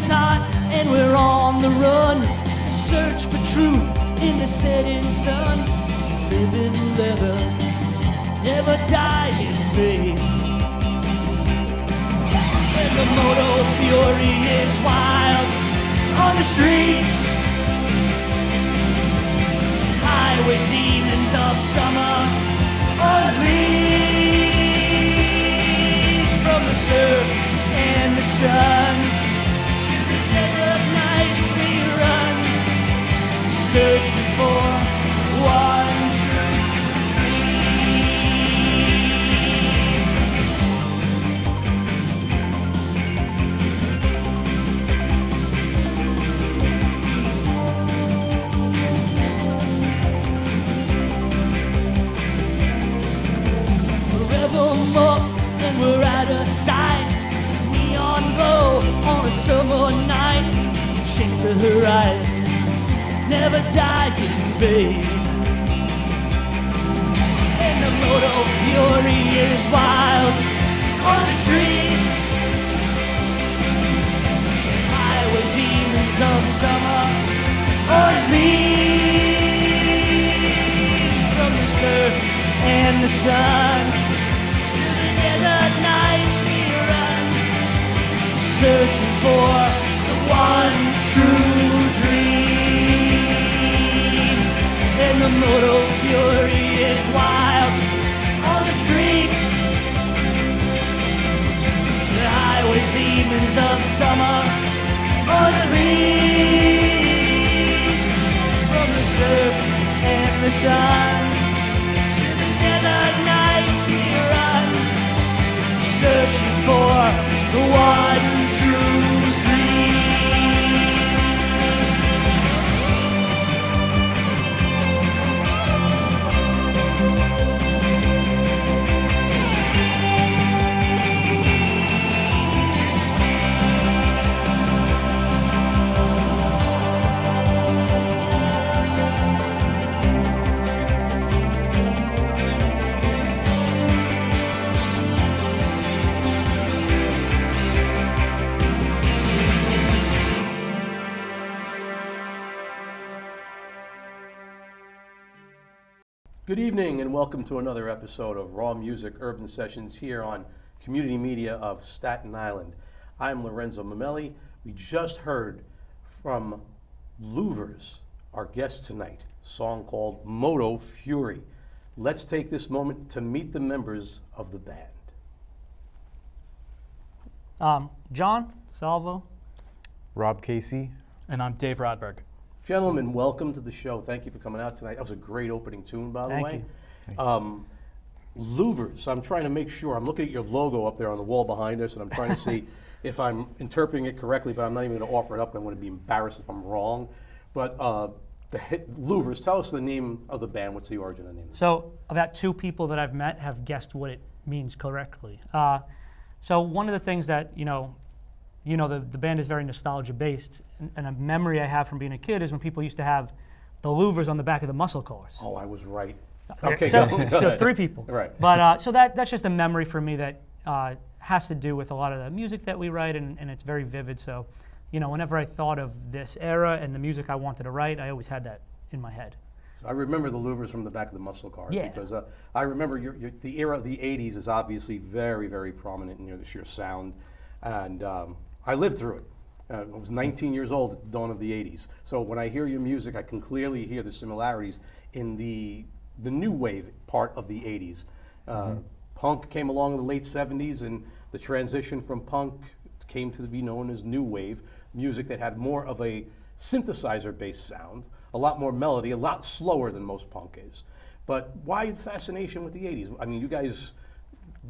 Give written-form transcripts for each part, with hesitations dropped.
is hot and we're on the run. Search for truth in the setting sun. Living leather, never die in vain. And the motor fury is wild on the streets. Highway demons of summer unleashed from the surf and the sun. To the desert nights we run, searching for one true forevermore, and we're out of sight. Neon glow on a summer night. Chase the horizon, never die in vain. And the motor fury is wild on the streets. Highway demons of summer unleashed from the surf and the sun. To the desert nights we run, searching for the one true dream. And the motor fury is wild on the streets. The highway demons of summer unleashed from the surf and the sun. To the desert nights we run, searching for the one true dream. Good evening and welcome to another episode of Raw Music Urban Sessions here on Community Media of Staten Island. I'm Lorenzo Mamelli. We just heard from Louvers, our guest tonight, a song called Moto Fury. Let's take this moment to meet the members of the band. John Salvo. Rob Casey. And I'm Dave Rodberg. Gentlemen, welcome to the show. Thank you for coming out tonight. That was a great opening tune, by the way. Thank you. Louvers, I'm trying to make sure. I'm looking at your logo up there on the wall behind us, and I'm trying to see if I'm interpreting it correctly, but I'm not even going to offer it up. I'm going to be embarrassed if I'm wrong. But Louvers, tell us the name of the band. What's the origin of the name? So about two people that I've met have guessed what it means correctly. So one of the things that, the band is very nostalgia based, and a memory I have from being a kid is when people used to have the Louvers on the back of the muscle cars. Oh, I was right. Okay, so, go so ahead. three people. Right. But so that's just a memory for me that has to do with a lot of the music that we write, and it's very vivid. So, whenever I thought of this era and the music I wanted to write, I always had that in my head. I remember the Louvers from the back of the muscle cars. Yeah. Because I remember the era of the 80s is obviously very, very prominent in your sound. And I lived through it. I was 19 years old at the dawn of the 80s. So when I hear your music, I can clearly hear the similarities in the new wave part of the 80s. Punk came along in the late 70s, and the transition from punk came to be known as new wave, music that had more of a synthesizer-based sound, a lot more melody, a lot slower than most punk is. But why the fascination with the 80s? I mean, you guys,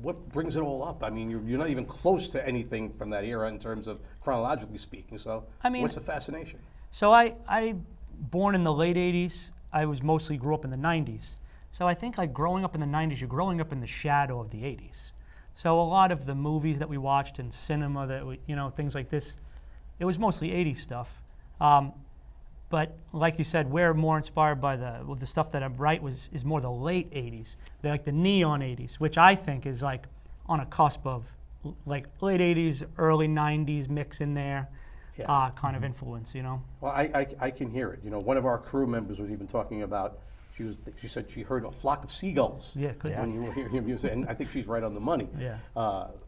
what brings it all up? I mean, you're not even close to anything from that era in terms of chronologically speaking, so what's the fascination? So I born in the late 80s. I was mostly grew up in the 90s. So I think like growing up in the 90s, you're growing up in the shadow of the 80s. So a lot of the movies that we watched in cinema, that we, things like this, it was mostly 80s stuff. But like you said, we're more inspired by the stuff that I write is more the late 80s. They're like the neon 80s, which I think is like on a cusp of like late 80s, early 90s mix in there. Yeah. kind of influence, you know? Well, I can hear it. You know, one of our crew members was even talking about, she said she heard a flock of seagulls Yeah, could be. when you were hearing music, and I think she's right on the money. Yeah.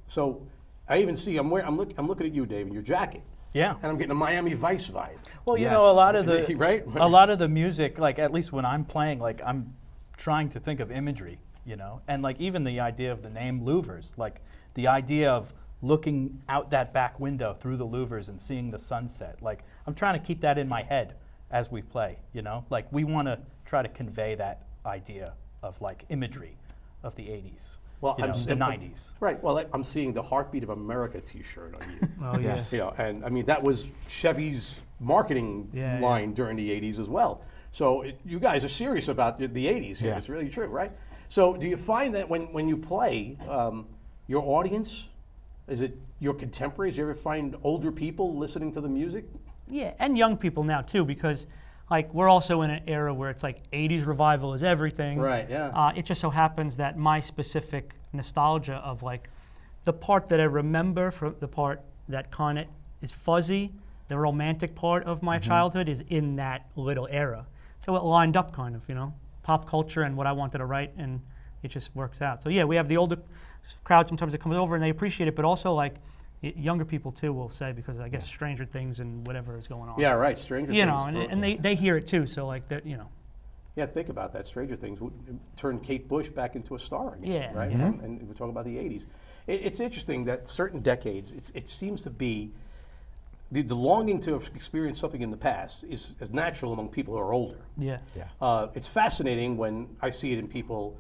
So I even see, I'm looking at you, David, your jacket, Yeah. and I'm getting a Miami Vice vibe. Well, you Yes. know, a lot of the Right? a lot of the music, like at least when I'm playing, like I'm trying to think of imagery, you know, and like even the idea of the name Louvers, like the idea of looking out that back window through the Louvers and seeing the sunset. Like I'm trying to keep that in my head as we play, you know, like we want to try to convey that idea of like imagery of the 80s, Well, you know, the I'm- 90s. Right. Well, I'm seeing the Heartbeat of America T-shirt on you. Oh, Yes. You know, and I mean that was Chevy's marketing Yeah, line during the '80s as well. So you guys are serious about the '80s here. Yeah. It's really true, right? So do you find that when you play, your audience, is it your contemporaries? You ever find older people listening to the music? Yeah, and young people now too, because like we're also in an era where it's like 80s revival is everything. Right, yeah. It just so happens that my specific nostalgia of like the part that I remember from the part that kind of is fuzzy, the romantic part of my childhood is in that little era. So it lined up kind of, you know, pop culture and what I wanted to write, and it just works out. So yeah, we have the older crowd sometimes that comes over and they appreciate it, but also like younger people too will say, because I guess Stranger Things and whatever is going on. Yeah, right. Stranger You Things. know, and they hear it too. So like that, you know. Yeah, think about that. Stranger Things turned Kate Bush back into a star again. Yeah. Right. And we're talking about the '80s. It's interesting that certain decades, it seems to be the longing to experience something in the past is natural among people who are older. Yeah. It's fascinating when I see it in people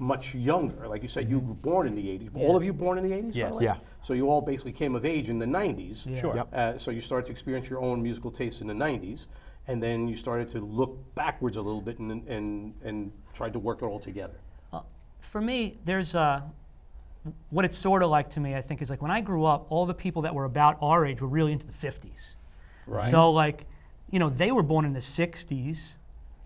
much younger. Like you said, you were born in the '80s. All of you born in the '80s? by Yes. the way? Yeah. So you all basically came of age in the '90s. Yeah. Sure. Yep. So you started to experience your own musical tastes in the '90s, and then you started to look backwards a little bit and tried to work it all together. For me, there's what it's sort of like to me, I think, is like when I grew up, all the people that were about our age were really into the 50s. Right. So like, you know, they were born in the 60s.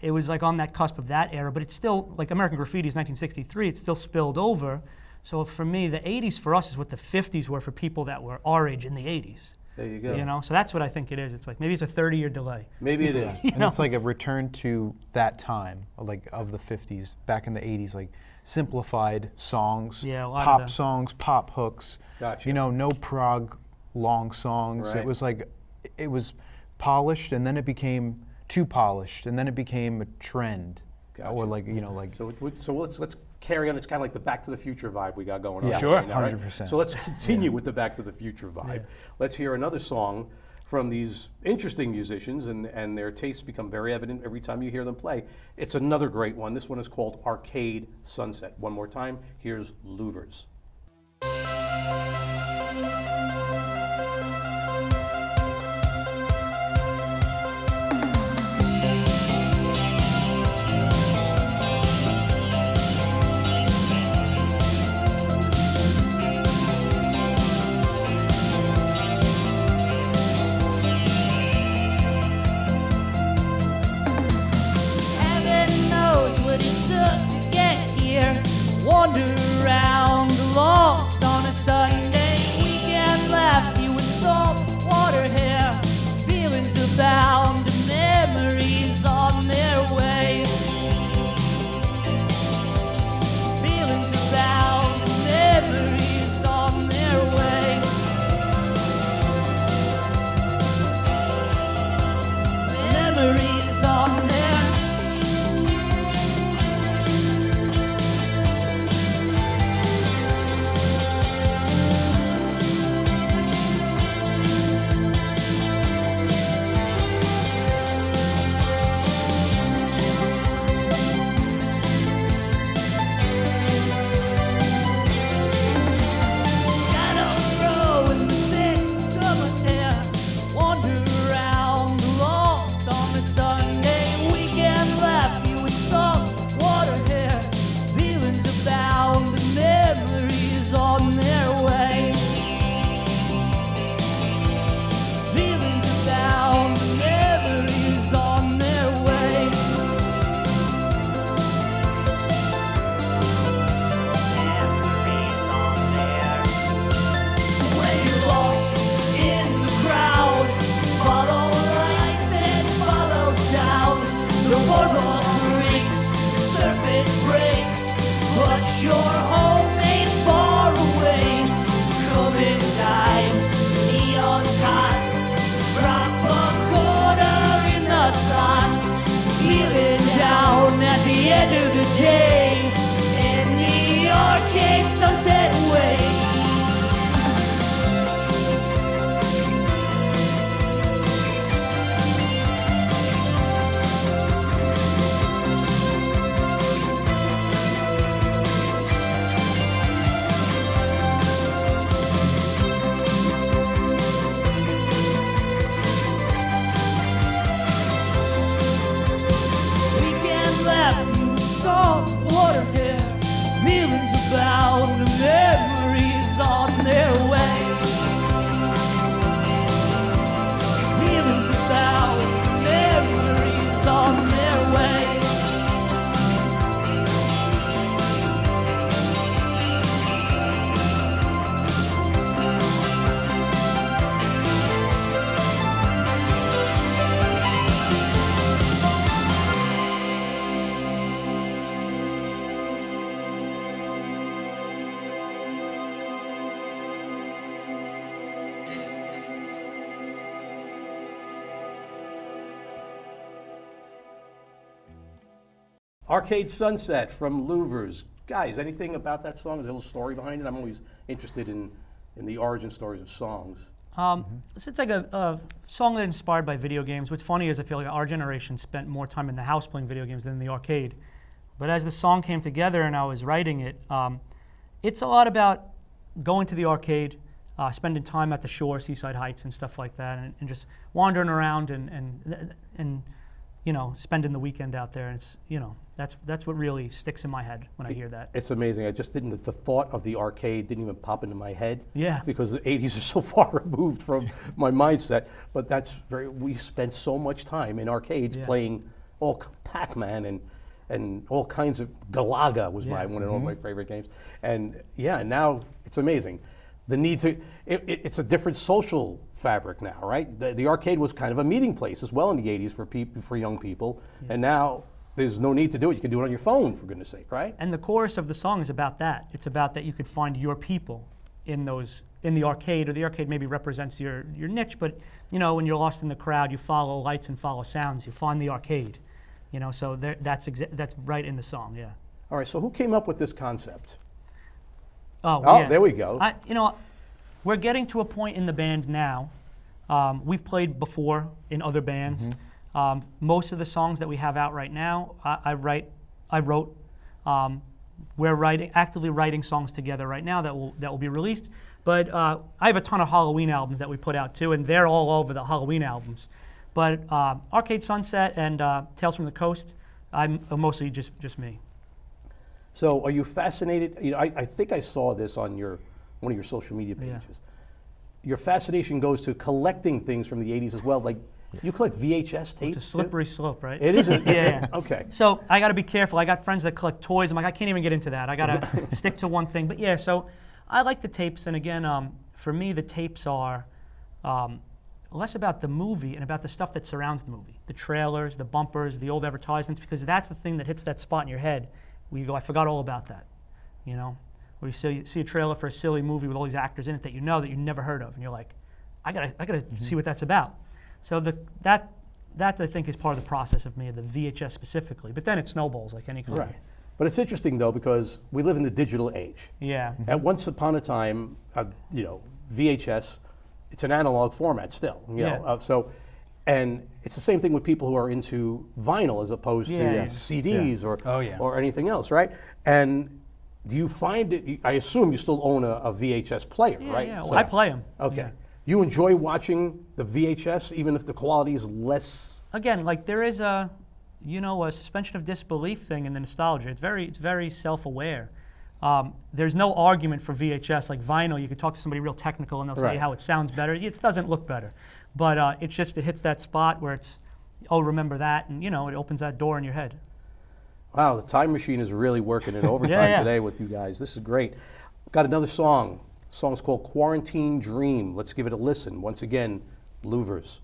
It was like on that cusp of that era, but it's still, like American Graffiti is 1963, it's still spilled over. So for me, the 80s for us is what the 50s were for people that were our age in the 80s. There you go. You know, so that's what I think it is. It's like maybe it's a 30-year delay. Maybe it is. You And know? it's like a return to that time, like of the 50s, back in the 80s, like simplified songs, Yeah, a lot of pop them. songs, pop hooks. Gotcha. You know, no prog long songs. Right. It was like, it was polished, and then it became too polished, and then it became a trend. Gotcha. Or like, you know, like, So let's carry on. It's kind of like the Back to the Future vibe we got going on. Yeah, right sure. now, right? 100%. So let's continue with the Back to the Future vibe. Yeah. Let's hear another song from these interesting musicians, and their tastes become very evident every time you hear them play. It's another great one. This one is called Arcade Sunset. One more time, here's Louvers. Heaven knows what it took to get here. Wander around lost on a Sunday. but your home ain't far away. Come inside, neon's hot. Drop a quarter in the slot. Feeling down at the end of the day. In the arcade sunset way. Weekend left you salt water hair. Feelings about the memories on their way. Feelings about the memories on their way. Arcade Sunset from Louvers. Guys, anything about that song? Is there a little story behind it? I'm always interested in the origin stories of songs. It's like a song that inspired by video games. What's funny is I feel like our generation spent more time in the house playing video games than in the arcade. But as the song came together and I was writing it, it's a lot about going to the arcade, spending time at the shore, Seaside Heights and stuff like that, and just wandering around and you know, spending the weekend out there. And it's, you know, that's what really sticks in my head when I hear that. It's amazing. I just didn't, the thought of the arcade didn't even pop into my head. Yeah. Because the 80s are so far removed from my mindset. But we spent so much time in arcades Yeah. playing all Pac-Man and all kinds of, Galaga was Yeah. one of all my favorite games. And yeah, now it's amazing. The need to, it's a different social fabric now, right? The arcade was kind of a meeting place as well in the 80s for young people. Yeah. And now there's no need to do it. You can do it on your phone, for goodness sake, right? And the chorus of the song is about that. It's about that you could find your people in the arcade, or the arcade maybe represents your niche, but you know, when you're lost in the crowd, you follow lights and follow sounds. You find the arcade, you know. So that's right in the song, yeah. All right. So who came up with this concept? Oh, yeah. There we go. You know, we're getting to a point in the band now. We've played before in other bands. Most of the songs that we have out right now, I wrote. We're actively writing songs together right now that will be released. But I have a ton of Halloween albums that we put out too, and they're all over the Halloween albums. But Arcade Sunset and Tales from the Coast, I'm mostly just me. So are you fascinated? You know, I think I saw this on one of your social media pages. Yeah. Your fascination goes to collecting things from the 80s as well. Like, you collect VHS tapes? It's a slippery slope, right? It isn't? Yeah. Okay. So I got to be careful. I got friends that collect toys. I'm like, I can't even get into that. I got to stick to one thing. But yeah, so I like the tapes. And again, for me, the tapes are less about the movie and about the stuff that surrounds the movie. The trailers, the bumpers, the old advertisements, because that's the thing that hits that spot in your head where you go, I forgot all about that, you know? Where you see a trailer for a silly movie with all these actors in it that you never heard of, and you're like, I gotta see what that's about. So that I think is part of the process of me, the VHS specifically. But then it snowballs like any career. Right. But it's interesting though, because we live in the digital age. Yeah. At once upon a time, you know, VHS, it's an analog format still. You know, and it's the same thing with people who are into vinyl as opposed to CDs or anything else, right? And do you find it? I assume you still own a VHS player, right? Yeah, well, I play them. Okay. Yeah. You enjoy watching the VHS even if the quality is less? Again, like there is a suspension of disbelief thing in the nostalgia. It's very self-aware. There's no argument for VHS. Like vinyl, you could talk to somebody real technical and they'll tell you how it sounds better. It doesn't look better. But it hits that spot where it's, oh, remember that, and you know, it opens that door in your head. Wow, the time machine is really working in overtime today with you guys. This is great. Got another song. The song's called Quarantine Dream. Let's give it a listen. Once again, Louvers.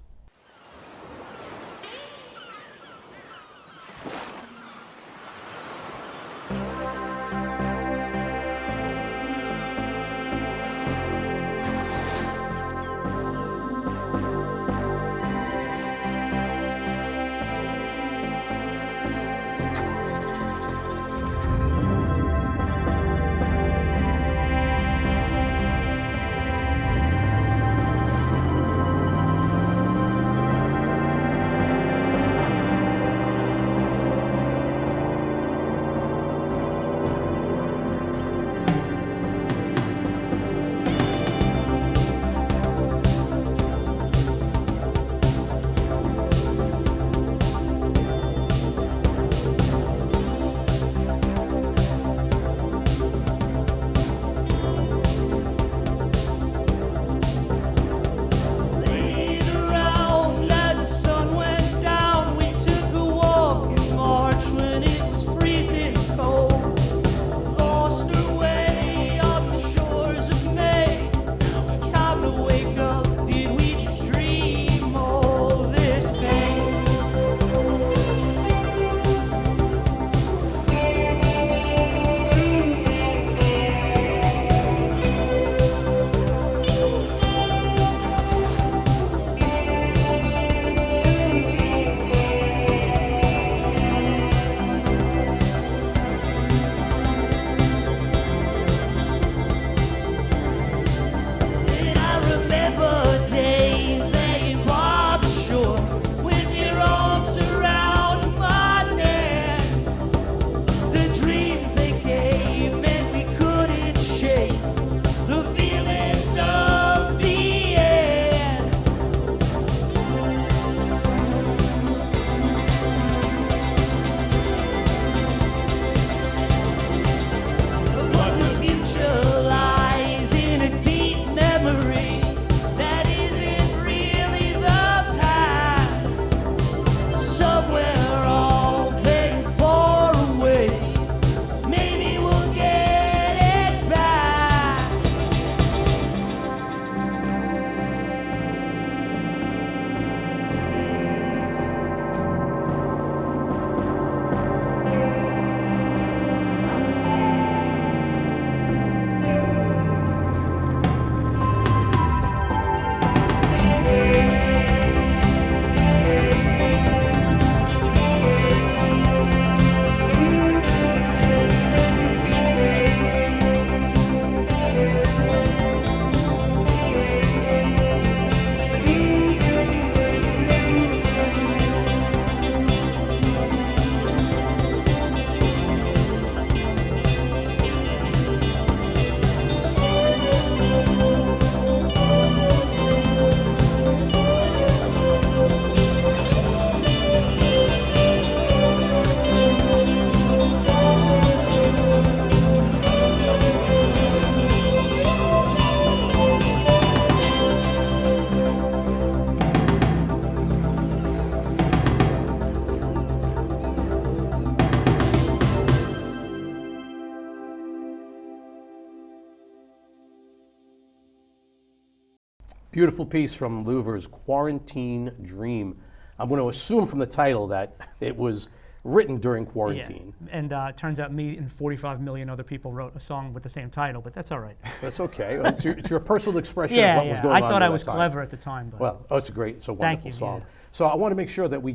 Beautiful piece from Louvers, Quarantine Dream. I'm going to assume from the title that it was written during quarantine. Yeah. And it turns out me and 45 million other people wrote a song with the same title, but that's all right. That's okay. It's your personal expression Yeah, of what was yeah. going on. I thought I during was that time. clever at the time, but Well, it's a wonderful you, song. yeah. So I want to make sure that we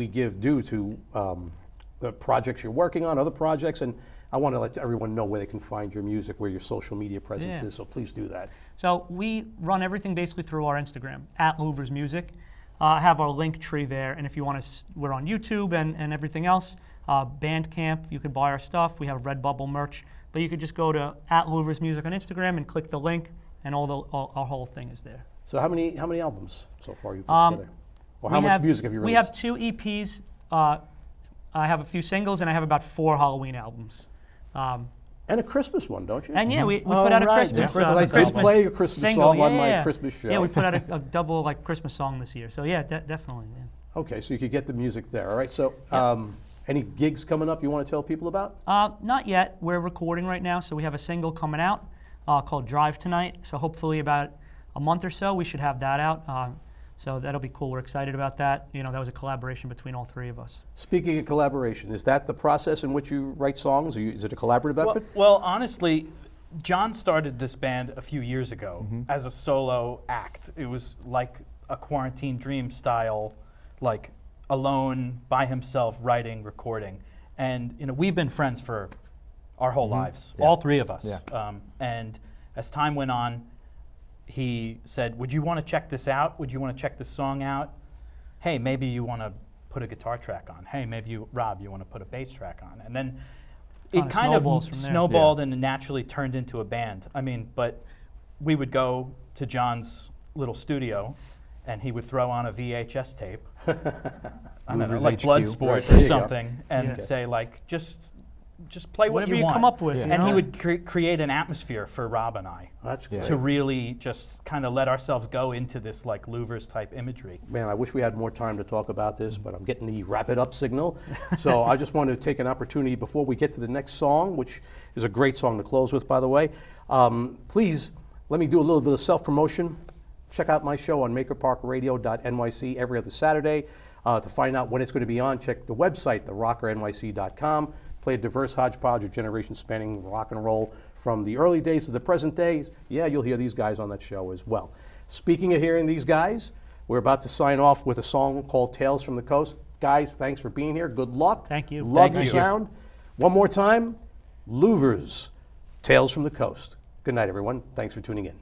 give due to the projects you're working on, other projects, and I want to let everyone know where they can find your music, where your social media presence Yeah. is. So please do that. So we run everything basically through our Instagram, @Louvers Music. Have our link tree there, and if you want to, we're on YouTube and everything else. Bandcamp, you can buy our stuff. We have Redbubble merch, but you could just go to @Louvers Music on Instagram and click the link, and our whole thing is there. So how many albums so far you put together? Or how We much have- music have you released? We have 2 EPs. I have a few singles, and I have about 4 Halloween albums. And a Christmas one, don't you? And yeah, we Oh, put out a right, Christmas. yeah. I did Christmas play a Christmas single. song on Yeah, my yeah. Christmas show. Yeah, we put out a double Christmas song this year. So yeah, definitely. Yeah. Okay, so you could get the music there. All right. So any gigs coming up you want to tell people about? Not yet. We're recording right now, so we have a single coming out called Drive Tonight. So hopefully about a month or so we should have that out. So that'll be cool. We're excited about that. You know, that was a collaboration between all 3 of us. Speaking of collaboration, is that the process in which you write songs? Is it a collaborative effort? Well, honestly, John started this band a few years ago as a solo act. It was like a Quarantine Dream style, like alone by himself, writing, recording. And you know, we've been friends for our whole lives, all 3 of us. Yeah. And as time went on, he said, "Would you want to check this out? Would you want to check this song out? Hey, maybe you want to put a guitar track on. Hey, maybe Rob, you want to put a bass track on." And then it Kinda kind of snowballs from there. snowballed and naturally turned into a band. I mean, but we would go to John's little studio, and he would throw on a VHS tape, I don't know, Louvers like HQ. Bloodsport Right, there or you go. something, and Yeah. say like, just play what Whatever you you want. come up with, Yeah. you And know? he would create an atmosphere for Rob and I That's Yeah. great. to really just kind of let ourselves go into this like Louvers type imagery. Man, I wish we had more time to talk about this, but I'm getting the wrap it up signal. So I just want to take an opportunity before we get to the next song, which is a great song to close with, by the way. Please let me do a little bit of self-promotion. Check out my show on makerparkradio.nyc every other Saturday. To find out when it's going to be on, check the website, therockernyc.com. Play a diverse hodgepodge of generations spanning rock and roll from the early days to the present days. Yeah, you'll hear these guys on that show as well. Speaking of hearing these guys, we're about to sign off with a song called Tales from the Coast. Guys, thanks for being here. Good luck. Thank you. Love Thank the you. sound. One more time, Louvers, Tales from the Coast. Good night, everyone. Thanks for tuning in.